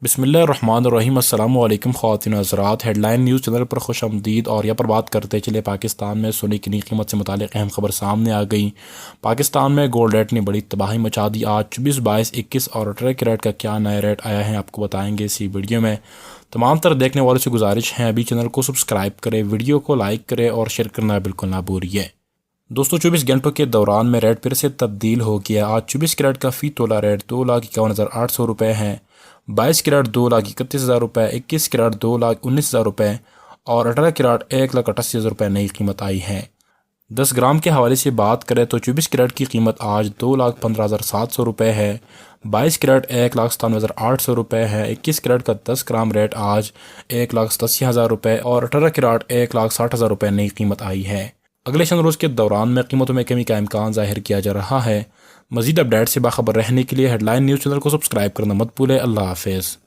بسم اللہ الرحمن الرحیم۔ السلام علیکم خواتین و حضرات، ہیڈ لائن نیوز چینل پر خوش آمدید۔ اور یہاں پر بات کرتے چلے پاکستان میں سونے کی نئی قیمت سے متعلق اہم خبر سامنے آ گئی۔ پاکستان میں گولڈ ریٹ نے بڑی تباہی مچا دی۔ آج 24، 22، 21 اور 18 کیرٹ کا کیا نیا ریٹ آیا ہے آپ کو بتائیں گے اسی ویڈیو میں۔ تمام تر دیکھنے والوں سے گزارش ہے ابھی چینل کو سبسکرائب کرے، ویڈیو کو لائک کرے اور شیئر کرنا بالکل نہ بھولیے۔ دوستو 24 گھنٹوں کے دوران میں ریٹ پھر سے تبدیل ہو گیا۔ آج 24 کیرٹ کا فی تولہ ریٹ 2,51,800 روپے ہے، 22 کیرٹ 2,31,000 روپے، 21 کیرٹ 2,19,000 روپے اور 18 کیرٹ 1,88,000 روپے نئی قیمت آئی ہے۔ 10 گرام کے حوالے سے بات کریں تو 24 کیرٹ کی قیمت آج 2,15,700 روپے ہے، 22 کیرٹ 1,97,800 روپے ہے، 21 کیرٹ کا 10 گرام ریٹ آج 1,87,000 روپے اور 18 کیرٹ 1,60,000 روپے نئی قیمت آئی ہے۔ اگلے چند روز کے دوران میں قیمتوں میں کمی کا امکان ظاہر کیا جا رہا ہے۔ مزید اپڈیٹ سے باخبر رہنے کے لیے ہیڈ لائن نیوز چینل کو سبسکرائب کرنا مت بھولے۔ اللہ حافظ۔